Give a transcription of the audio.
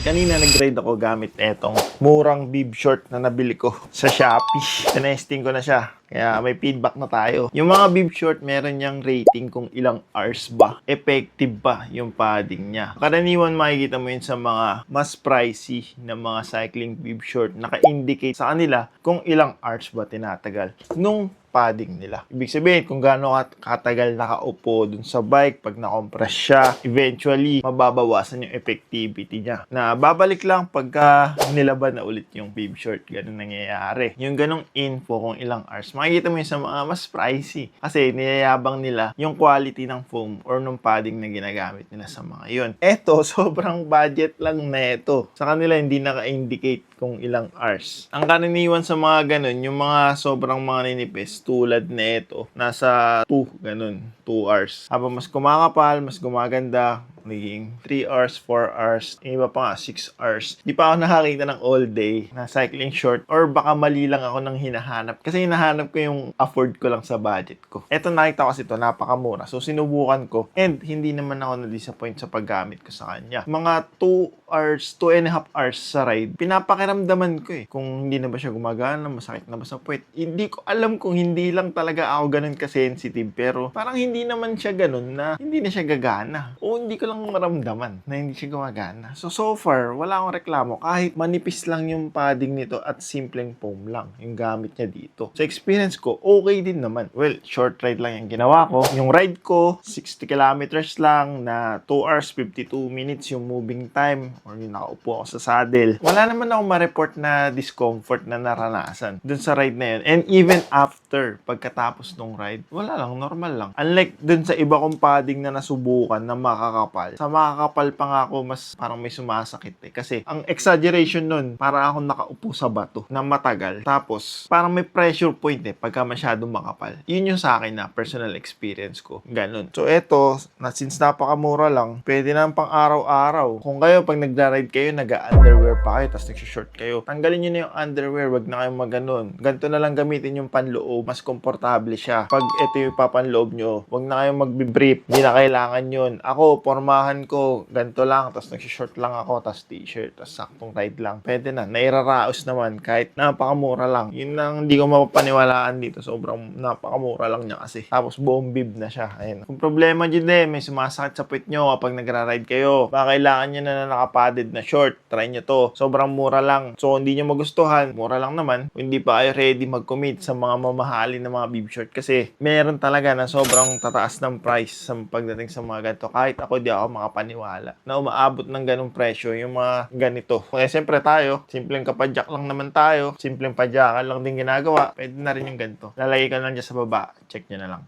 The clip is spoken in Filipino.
Kanina nag-ride ako gamit etong murang bib short na nabili ko sa Shopee. Tinesting ko na siya. Kaya may feedback na tayo. Yung mga bib short, meron niyang rating kung ilang hours ba. Effective ba yung padding niya. Karaniwan makikita mo yun sa mga mas pricey na mga cycling bib short. Naka-indicate sa kanila kung ilang hours ba tinatagal nung padding nila. Ibig sabihin, kung gaano katagal nakaupo dun sa bike, pag na-compress siya, eventually, mababawasan yung effectivity niya. Na babalik lang pagka nilaban na ulit yung bib short. Ganun nangyayari. Yung ganong info kung ilang hours, makikita mo yun sa mga mas pricey. Kasi niyayabang nila yung quality ng foam or nung padding na ginagamit nila sa mga yun. Eto, sobrang budget lang na ito. Sa kanila, hindi naka-indicate kung ilang hours. Ang karaniwan sa mga ganun, yung mga sobrang mga ninipis, tulad na ito, nasa 2, ganun, 2 hours. Habang mas kumakapal, mas gumaganda, naging 3 hours, 4 hours, iba pa nga, 6 hours. Di pa ako nakakita ng all day na cycling short or baka mali lang ako ng hinahanap. Kasi hinahanap ko yung afford ko lang sa budget ko. Eto nakita ko kasi ito, napakamura. So sinubukan ko and hindi naman ako na-disappoint sa paggamit ko sa kanya. Mga 2 hours, 2.5 hours sa ride, pinapakiramdaman ko kung hindi na ba siya gumagana, masakit na ba sa puwet. Hindi ko alam kung hindi lang talaga ako ganun ka-sensitive, pero parang hindi naman siya ganun na hindi na siya gagana. O hindi ko lang maramdaman na hindi siya gumagana. So far, wala akong reklamo. Kahit manipis lang yung padding nito at simpleng foam lang yung gamit niya dito. Sa experience ko, okay din naman. Well, short ride lang yung ginawa ko. Yung ride ko, 60 kilometers lang na 2 hours, 52 minutes yung moving time or yung nakaupo ako sa saddle. Wala naman ako ma-report na discomfort na naranasan dun sa ride na yun. And even after, pagkatapos nung ride, wala lang, normal lang. Unlike dun sa iba kong padding na nasubukan na makakapal, sa makakapal pa nga ako, mas parang may sumasakit Kasi ang exaggeration nun, para akong nakaupo sa bato na matagal. Tapos, parang may pressure point pagka masyadong makapal. Yun yung sa akin na personal experience ko. Ganun. So, eto, since napakamura lang, pwede na pang araw-araw. Kung kayo, pag nagra-ride kayo, nag-underwear pa kayo, tapos nag-short kayo, tanggalin nyo na yung underwear, wag na kayong maganon. Ganito na lang gamitin yung panloob, mas komportable siya. Pag ito yung papanloob nyo, wag na kayong magbibrief, hindi na kailangan yun. Ako, pormahan ko, ganito lang, tapos nag-short lang ako, tapos t-shirt, tapos saktong tight lang. Pwede na, nairaraos naman, kahit napakamura lang. Yun lang, hindi ko mapapaniwalaan dito, sobrang napakamura lang niya kasi. Tapos buong bib na siya. Ayun. Kung problema dyan may sumasakit sa puwet nyo kapag nagra-ride kayo, baka kailangan nyo na nakapadded na short, try nyo to. Sobrang mura lang. So, hindi nyo magustuhan, mura lang naman. Kung hindi pa kayo ready mag-commit sa mga mamahalin na mga bib short kasi meron talaga na sobrang tataas ng price sa pagdating sa mga ganito. Kahit ako, di ako makapaniwala na umaabot ng ganong presyo yung mga ganito. Kaya siyempre tayo, simpleng kapadyak lang naman tayo, simpleng padyakan lang din ginagawa, pwede na rin yung ganito. Lalagay ka lang dyan sa baba, check nyo na lang.